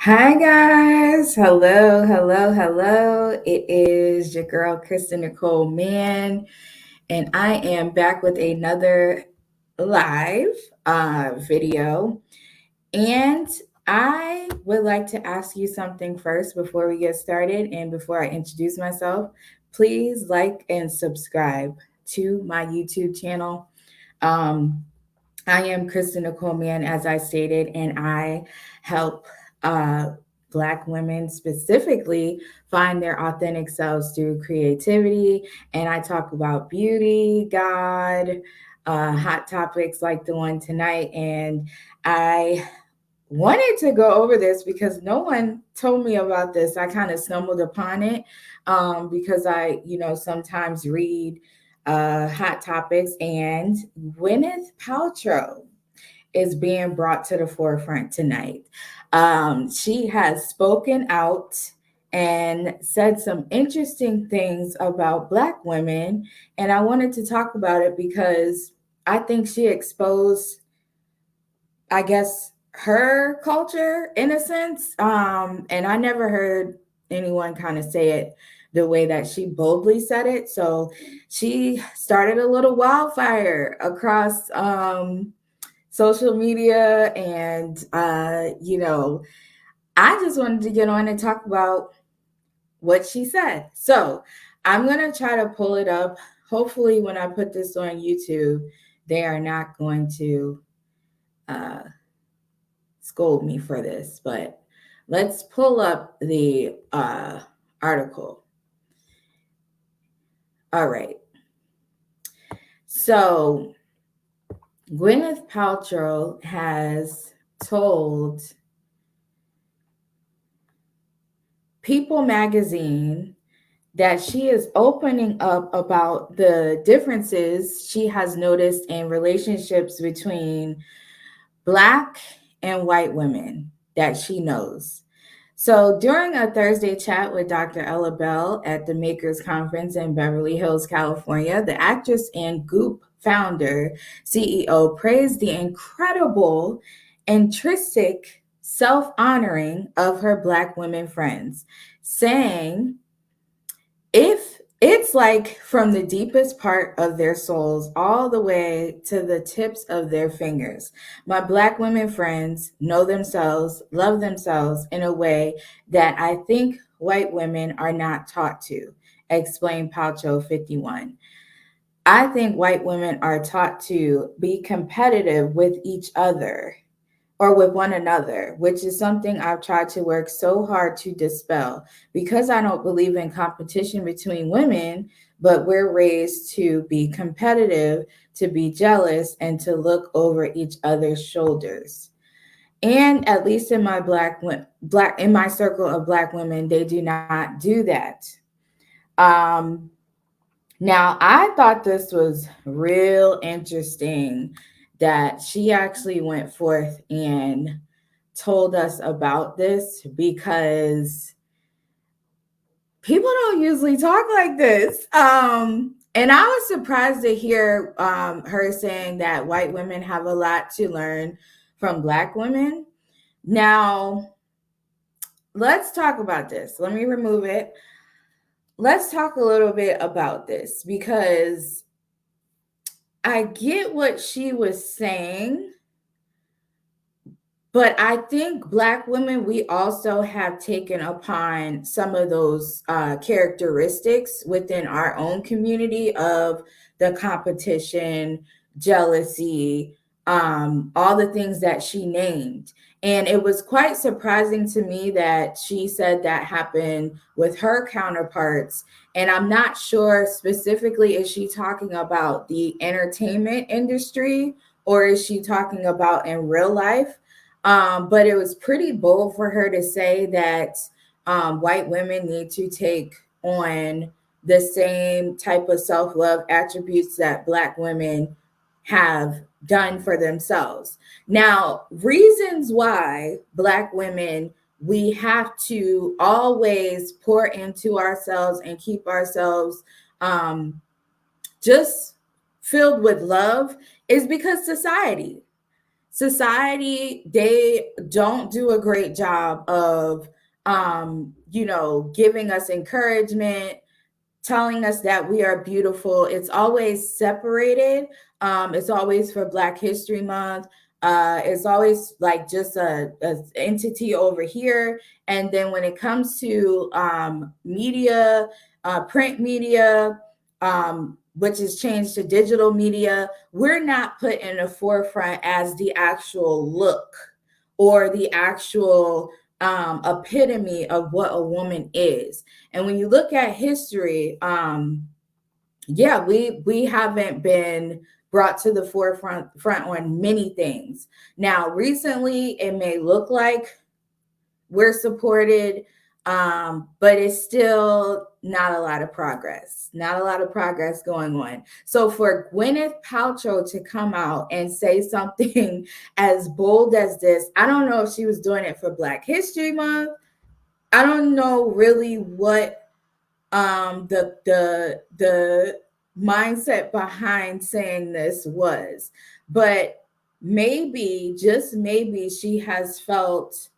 Hi guys. Hello, hello, hello. It is your girl Kristen Nicole Mann, and I am back with another live video. And I would like to ask you something first before we get started and before I introduce myself. Please like and subscribe to my YouTube channel. Um, I am Kristen Nicole Mann, as I stated, and I help uh, Black women specifically find their authentic selves through creativity. And I talk about beauty, God, hot topics like the one tonight. And I wanted to go over this because no one told me about this. I kind of stumbled upon it because I, sometimes read hot topics, and Gwyneth Paltrow is being brought to the forefront tonight. She has spoken out and said some interesting things about Black women, and I wanted to talk about it because I think she exposed, I guess, her culture in a sense. And I never heard anyone kind of say it the way that she boldly said it. So she started a little wildfire across social media. And, I just wanted to get on and talk about what she said. So I'm going to try to pull it up. Hopefully, when I put this on YouTube, they are not going to uh, scold me for this, but let's pull up the article. All right. So Gwyneth Paltrow has told People magazine that she is opening up about the differences she has noticed in relationships between Black and white women that she knows. So during a Thursday chat with Dr. Ella Bell at the Makers Conference in Beverly Hills, California, the actress and Goop founder, CEO, praised the incredible, intrinsic self-honoring of her Black women friends, saying, if it's like from the deepest part of their souls all the way to the tips of their fingers. My Black women friends know themselves, love themselves in a way that I think white women are not taught to, explained Paltrow 51. I think white women are taught to be competitive with each other or with one another, which is something I've tried to work so hard to dispel because I don't believe in competition between women, but we're raised to be competitive, to be jealous, and to look over each other's shoulders. And at least in my in my circle of Black women, they do not do that. Um, Now, I thought this was real interesting that she actually went forth and told us about this because people don't usually talk like this. And I was surprised to hear her saying that white women have a lot to learn from Black women. Now, let's talk about this. Let me remove it. Let's talk a little bit about this because I get what she was saying, but I think Black women, we also have taken upon some of those characteristics within our own community of the competition, jealousy, all the things that she named. And it was quite surprising to me that she said that happened with her counterparts. And I'm not sure specifically, is she talking about the entertainment industry or is she talking about in real life? But it was pretty bold for her to say that white women need to take on the same type of self-love attributes that Black women have done for themselves. Now, reasons why Black women, we have to always pour into ourselves and keep ourselves just filled with love is because society, they don't do a great job of, giving us encouragement, telling us that we are beautiful. It's always separated. It's always for Black History Month. It's always like just a entity over here. And then when it comes to media, print media, which is changed to digital media, we're not put in the forefront as the actual look or the actual epitome of what a woman is. And when you look at history, yeah, we haven't been brought to the front on many things. Now, recently, it may look like we're supported, but it's still not a lot of progress. Not a lot of progress going on. So for Gwyneth Paltrow to come out and say something as bold as this, I don't know if she was doing it for Black History Month. I don't know really what the mindset behind saying this was, but maybe, just maybe, she has felt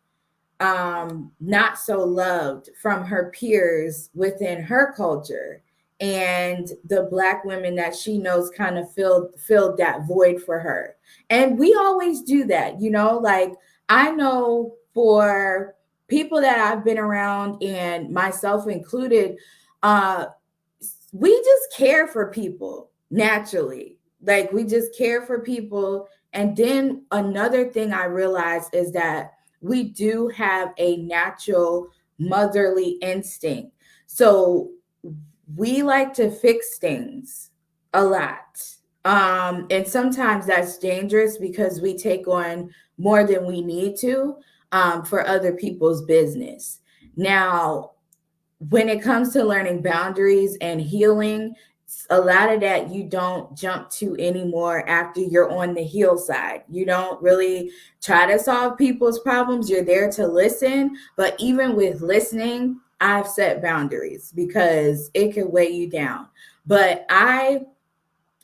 not so loved from her peers within her culture, and the Black women that she knows kind of filled that void for her. And we always do that, like, I know for people that I've been around, and myself included, uh we just care for people naturally. Like, we just care for people. And then another thing I realized is that we do have a natural motherly instinct. So we like to fix things a lot. And sometimes that's dangerous because we take on more than we need to, for other people's business. Now, when it comes to learning boundaries and healing, a lot of that you don't jump to anymore after you're on the heal side. You don't really try to solve people's problems. You're there to listen. But even with listening, I've set boundaries because it can weigh you down. But I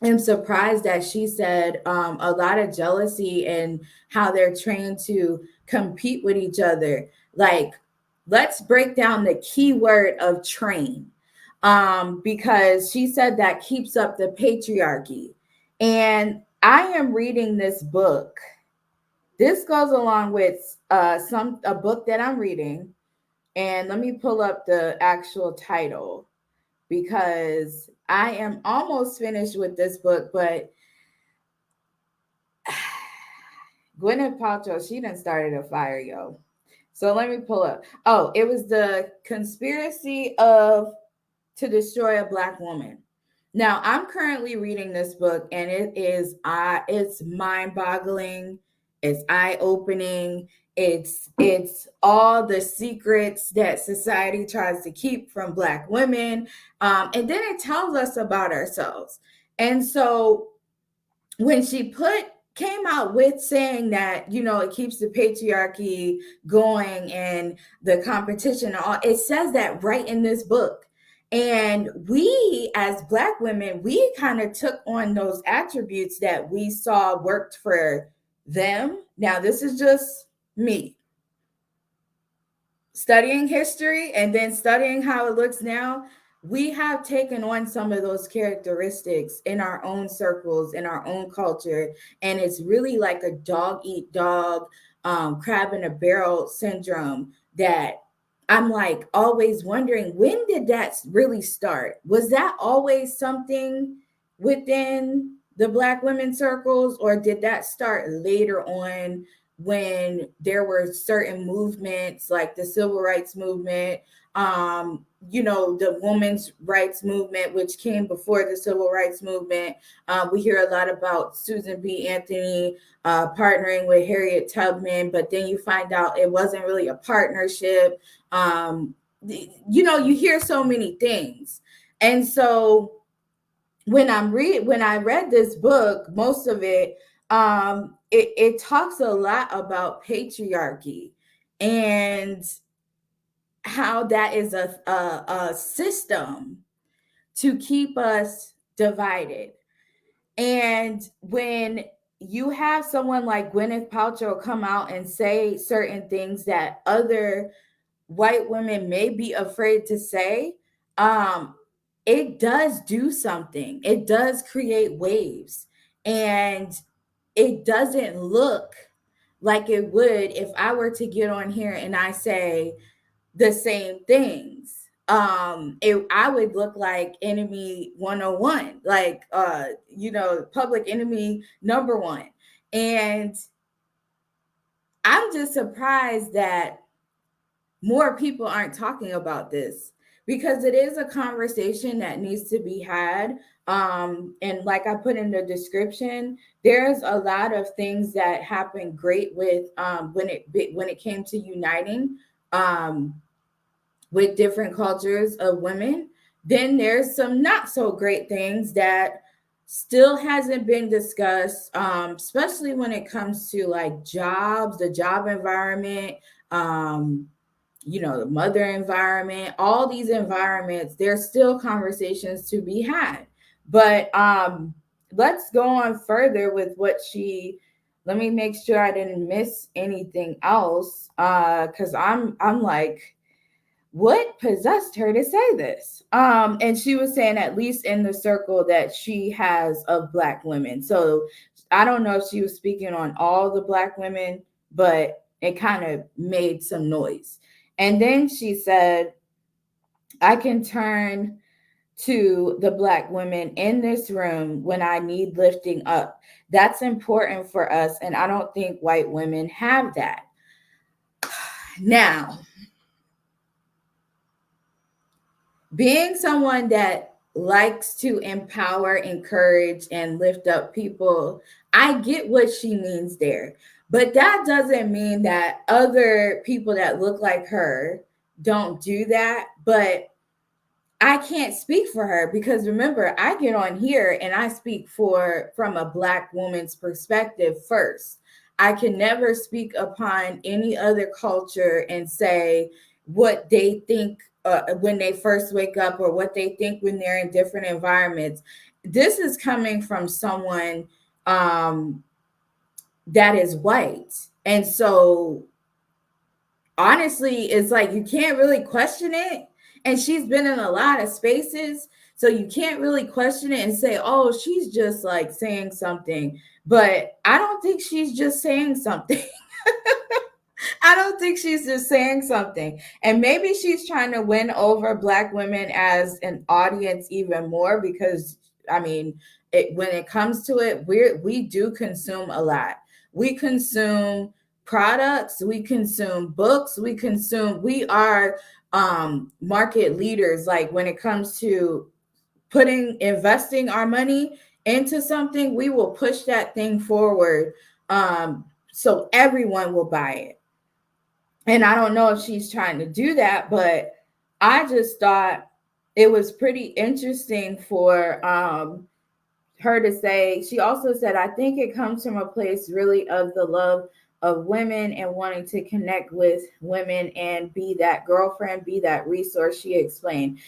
am surprised that she said a lot of jealousy and how they're trained to compete with each other. Like, let's break down the key word of train, because she said that keeps up the patriarchy. And I am reading this book. This goes along with a book that I'm reading. And let me pull up the actual title because I am almost finished with this book, but Gwyneth Paltrow, she done started a fire, yo. So let me pull up. Oh, it was the conspiracy of to destroy a Black woman. Now, I'm currently reading this book, and it's mind-boggling. It's eye-opening. It's all the secrets that society tries to keep from Black women, and then it tells us about ourselves. And so when she came out with saying that, it keeps the patriarchy going and the competition and all, it says that right in this book. And we as Black women, we kind of took on those attributes that we saw worked for them. Now, this is just me studying history and then studying how it looks now. We have taken on some of those characteristics in our own circles, in our own culture. And it's really like a dog eat dog, crab in a barrel syndrome that I'm like always wondering, when did that really start? Was that always something within the Black women circles, or did that start later on when there were certain movements like the civil rights movement, the women's rights movement, which came before the civil rights movement? We hear a lot about Susan B. Anthony partnering with Harriet Tubman, but then you find out it wasn't really a partnership. You hear so many things. And so when I read this book, most of it, it talks a lot about patriarchy and how that is a system to keep us divided. And when you have someone like Gwyneth Paltrow come out and say certain things that other white women may be afraid to say, um, it does do something. It does create waves. And it doesn't look like it would if I were to get on here and I say the same things. I would look like enemy 101, like public enemy number one. And I'm just surprised that more people aren't talking about this, because it is a conversation that needs to be had. And like I put in the description, there's a lot of things that happened great with when it came to uniting um, with different cultures of women. Then there's some not so great things that still hasn't been discussed, especially when it comes to like jobs, the job environment, um, the mother environment, all these environments. There's still conversations to be had. But let's go on further with what she. Let me make sure I didn't miss anything else, because I'm like, what possessed her to say this? And she was saying, at least in the circle that she has of Black women. So I don't know if she was speaking on all the Black women, but it kind of made some noise. And then she said, I can turn to the Black women in this room when I need lifting up. That's important for us. And I don't think white women have that. Now, being someone that likes to empower, encourage, and lift up people, I get what she means there. But that doesn't mean that other people that look like her don't do that. But I can't speak for her, because remember, I get on here and I speak from a Black woman's perspective first. I can never speak upon any other culture and say what they think when they first wake up, or what they think when they're in different environments. This is coming from someone that is white. And so honestly, it's like you can't really question it. And she's been in a lot of spaces, so you can't really question it and say, oh, she's just like saying something. But I don't think she's just saying something. I don't think she's just saying something. And maybe she's trying to win over Black women as an audience even more, because I mean, when it comes to it, we do consume a lot. We consume products, we consume books, we are market leaders. Like when it comes to investing our money into something, we will push that thing forward, so everyone will buy it. And I don't know if she's trying to do that, but I just thought it was pretty interesting for her to say. She also said, I think it comes from a place really of the love of women and wanting to connect with women and be that girlfriend, be that resource, she explained.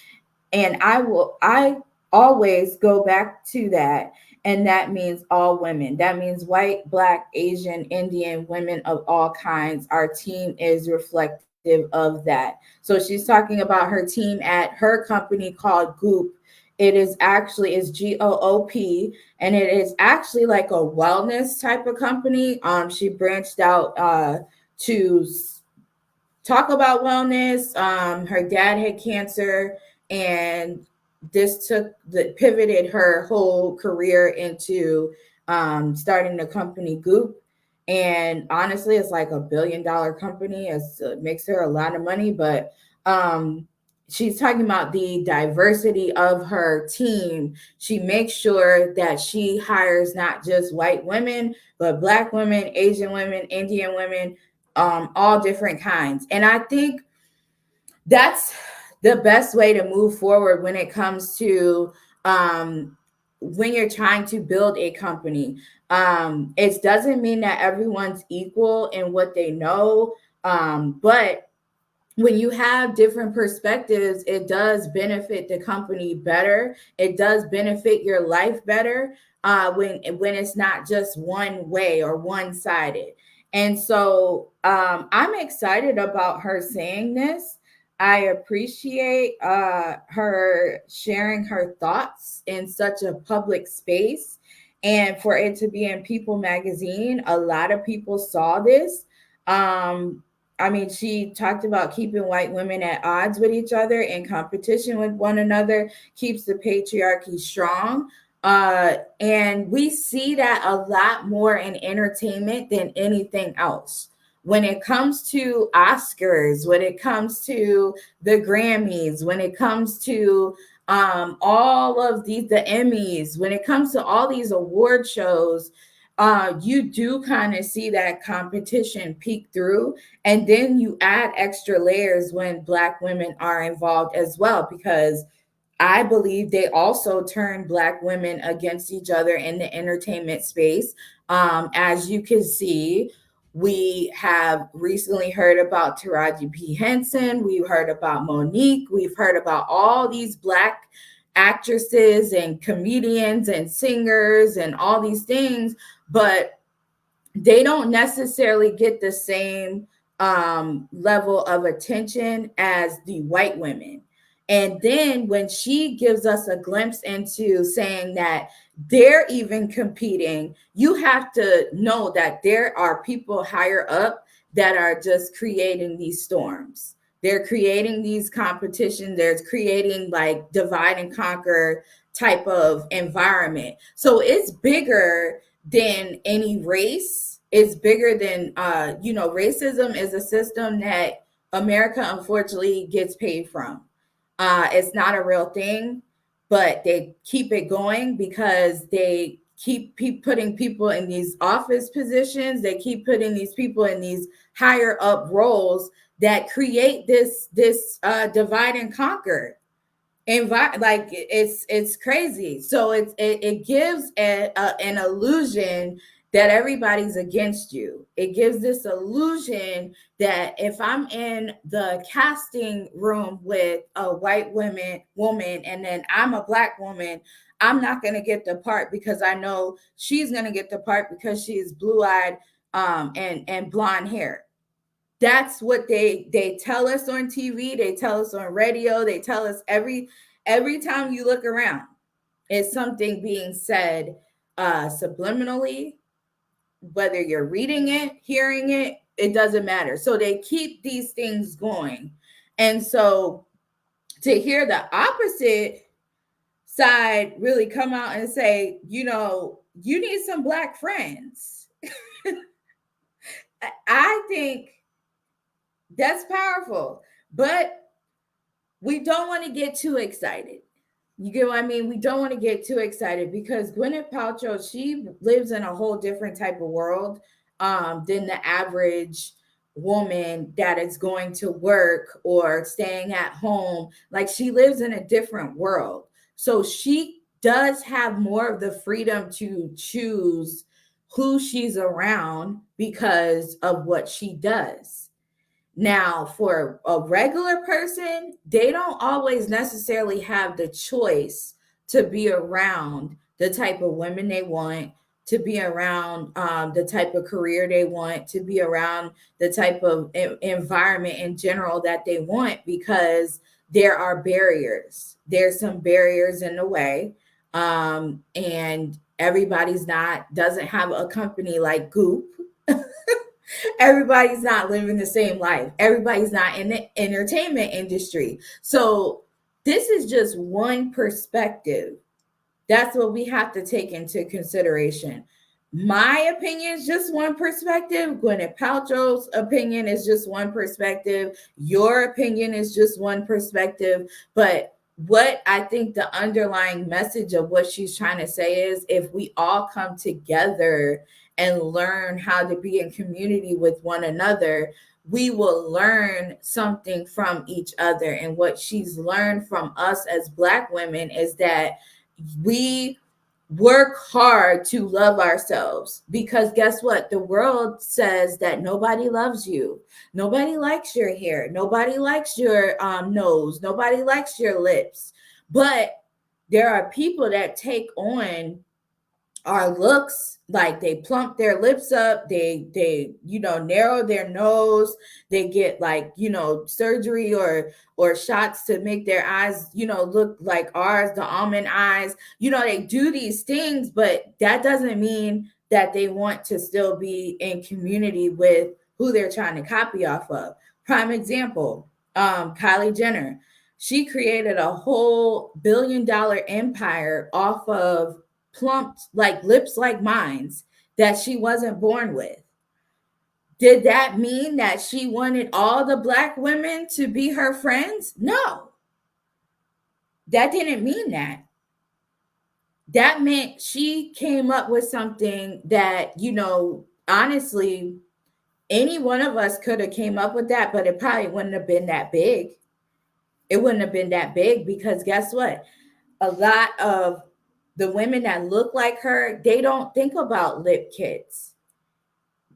And I always go back to that. And that means all women. That means white, Black, Asian, Indian, women of all kinds. Our team is reflective of that. So she's talking about her team at her company called Goop. It's GOOP, and it is actually like a wellness type of company. She branched out to talk about wellness. Her dad had cancer, and this pivoted her whole career into starting the company Goop. And honestly, it's like $1 billion company. It makes her a lot of money, but she's talking about the diversity of her team. She makes sure that she hires not just white women, but Black women, Asian women, Indian women, all different kinds. And I think that's the best way to move forward when it comes to when you're trying to build a company. It doesn't mean that everyone's equal in what they know, but when you have different perspectives, it does benefit the company better. It does benefit your life better. when it's not just one way or one-sided. And so I'm excited about her saying this. I appreciate her sharing her thoughts in such a public space. And for it to be in People magazine, a lot of people saw this. I mean, she talked about keeping white women at odds with each other, in competition with one another, keeps the patriarchy strong. And we see that a lot more in entertainment than anything else. When it comes to Oscars, when it comes to the Grammys, when it comes to all of the Emmys, when it comes to all these award shows, you do kind of see that competition peek through. And then you add extra layers when Black women are involved as well, because I believe they also turn Black women against each other in the entertainment space. As you can see, we have recently heard about Taraji P. Henson. We've heard about Monique. We've heard about all these Black actresses and comedians and singers and all these things, but they don't necessarily get the same level of attention as the white women. And then when she gives us a glimpse into saying that they're even competing, you have to know that there are people higher up that are just creating these storms. They're creating these competitions. They're creating like divide and conquer type of environment. So it's bigger than any race. It's bigger than racism is a system that America unfortunately gets paid from. It's not a real thing, but they keep it going because they keep putting people in these office positions. They keep putting these people in these higher up roles that create this divide and conquer like it's crazy. So it gives an illusion that everybody's against you. It gives this illusion that if I'm in the casting room with a white woman and then I'm a Black woman, I'm not going to get the part because I know she's going to get the part because she's blue-eyed and blonde hair. That's what they tell us on TV, they tell us on radio, they tell us every time you look around, it's something being said subliminally, whether you're reading it, hearing it, it doesn't matter. So they keep these things going. And so to hear the opposite side really come out and say, you need some Black friends. I think that's powerful, but we don't want to get too excited. You get what I mean? We don't want to get too excited because Gwyneth Paltrow, she lives in a whole different type of world than the average woman that is going to work or staying at home. Like, she lives in a different world. So she does have more of the freedom to choose who she's around because of what she does. Now, for a regular person, they don't always necessarily have the choice to be around the type of women they want, to be around the type of career they want, to be around the type of environment in general that they want, because there are barriers. There's some barriers in the way. And everybody's doesn't have a company like Goop. Everybody's not living the same life. Everybody's not in the entertainment industry. So this is just one perspective. That's what we have to take into consideration. My opinion is just one perspective. Gwyneth Paltrow's opinion is just one perspective. Your opinion is just one perspective. But what I think the underlying message of what she's trying to say is, if we all come together and learn how to be in community with one another, we will learn something from each other. And what she's learned from us as Black women is that we work hard to love ourselves, because guess what? The world says that nobody loves you. Nobody likes your hair. Nobody likes your nose. Nobody likes your lips. But there are people that take on our looks, like they plump their lips up, they narrow their nose, they get like surgery or shots to make their eyes look like ours, the almond eyes. They do these things, but that doesn't mean that they want to still be in community with who they're trying to copy off of. Prime example, Kylie Jenner. She created a whole $1 billion empire off of plumped like lips like mine's that she wasn't born with. Did that mean that she wanted all the Black women to be her friends? No, that didn't mean that. That meant she came up with something that, honestly, any one of us could have came up with that, but it probably wouldn't have been that big. It wouldn't have been that big because guess what? A lot of the women that look like her, they don't think about lip kits.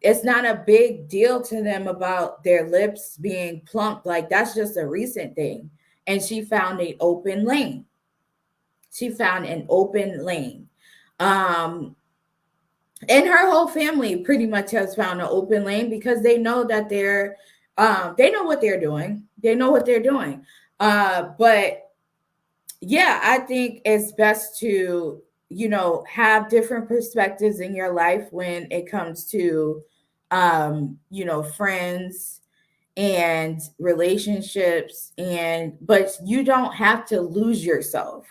It's not a big deal to them about their lips being plump. Like that's just a recent thing. And she found an open lane. She found an open lane. And her whole family pretty much has found an open lane because they know that they know what they're doing. They know what they're doing. But yeah, I think it's best to, have different perspectives in your life when it comes to, friends and relationships, but you don't have to lose yourself.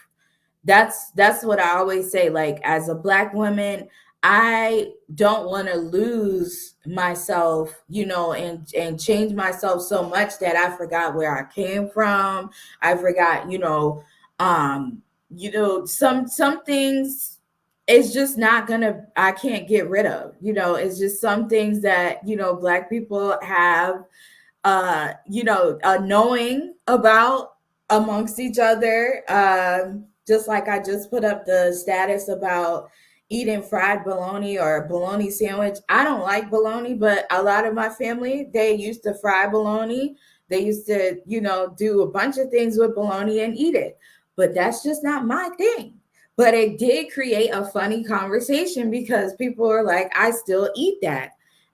That's what I always say. Like as a Black woman, I don't want to lose myself, and change myself so much that I forgot where I came from. I forgot, some things it's just not gonna I can't get rid of. It's just some things that, Black people have knowing about amongst each other. Just like I just put up the status about eating fried bologna or a bologna sandwich. I don't like bologna, but a lot of my family, they used to fry bologna. They used to, do a bunch of things with bologna and eat it. But that's just not my thing. But it did create a funny conversation because people are like, I still eat that.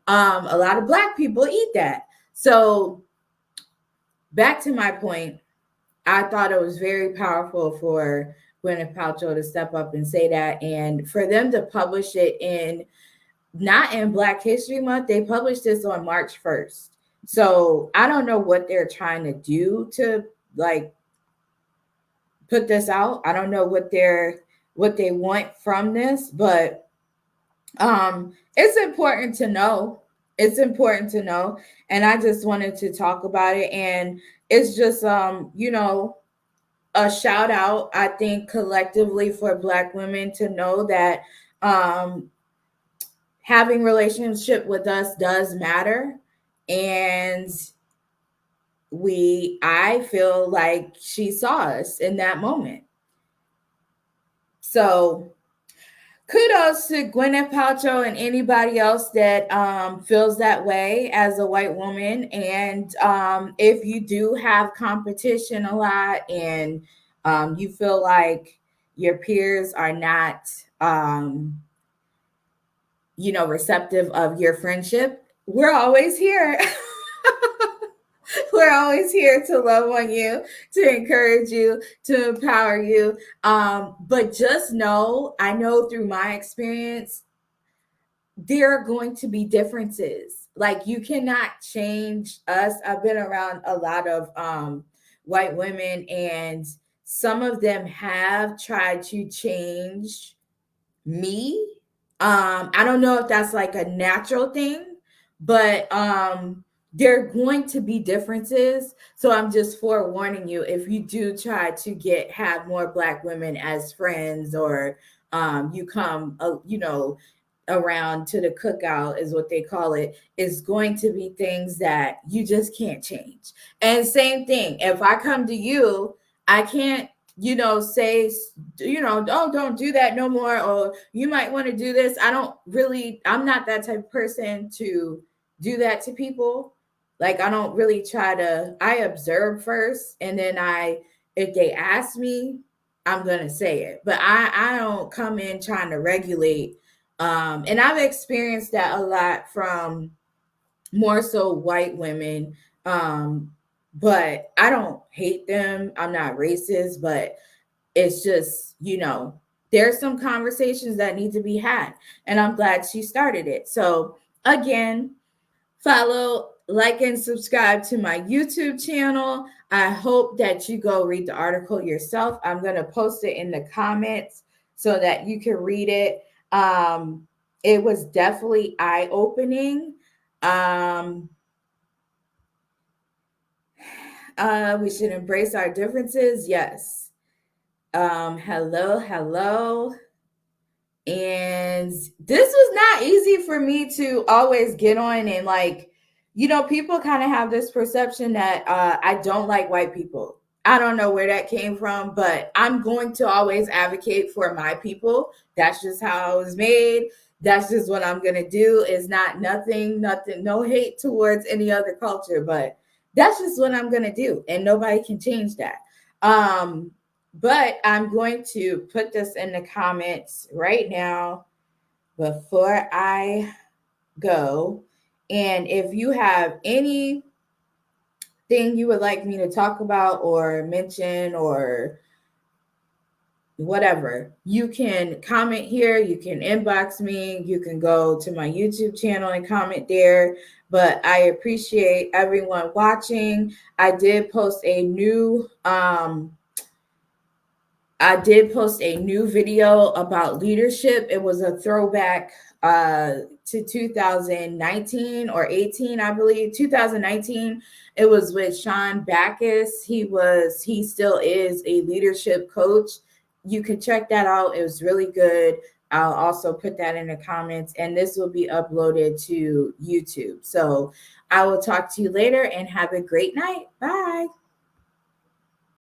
A lot of Black people eat that. So back to my point, I thought it was very powerful for Gwyneth Paltrow to step up and say that, and for them to publish it not in Black History Month. They published this on March 1st. So I don't know what they're trying to do to like put this out. I don't know what they want from this, but it's important to know. It's important to know. And I just wanted to talk about it. And it's just a shout out, I think, collectively for Black women to know that having relationship with us does matter. And I feel like she saw us in that moment. So kudos to Gwyneth Paltrow and anybody else that feels that way as a white woman. And if you do have competition a lot and you feel like your peers are not, receptive of your friendship, we're always here. We're always here to love on you, to encourage you, to empower you. But just know, I know through my experience, there are going to be differences. Like you cannot change us. I've been around a lot of white women, and some of them have tried to change me. I don't know if that's like a natural thing, but there are going to be differences. So I'm just forewarning you, if you do try to have more Black women as friends, or you come around to the cookout is what they call it, is going to be things that you just can't change. And same thing, if I come to you, I can't say, oh, don't do that no more, or you might want to do this. I'm not that type of person to do that to people. Like I don't really I observe first, and then if they ask me, I'm going to say it. But I don't come in trying to regulate. And I've experienced that a lot from more so white women. But I don't hate them. I'm not racist, but it's just, there's some conversations that need to be had. And I'm glad she started it. So again, follow, like, and subscribe to my YouTube channel. I hope that you go read the article yourself. I'm going to post it in the comments so that you can read it. It was definitely eye-opening. We should embrace our differences. Yes. Hello. And this was not easy for me to always get on and people kind of have this perception that I don't like white people. I don't know where that came from, but I'm going to always advocate for my people. That's just how I was made. That's just what I'm going to do. It's not nothing, no hate towards any other culture, but that's just what I'm going to do. And nobody can change that. But I'm going to put this in the comments right now before I go. And if you have anything you would like me to talk about or mention or whatever, you can comment here. You can inbox me. You can go to my YouTube channel and comment there. But I appreciate everyone watching. I did post a new video about leadership. It was a throwback to 2019 or 18, I believe. 2019. It was with Sean Backus. He still is a leadership coach. You can check that out. It was really good. I'll also put that in the comments, and this will be uploaded to YouTube. So I will talk to you later and have a great night. Bye.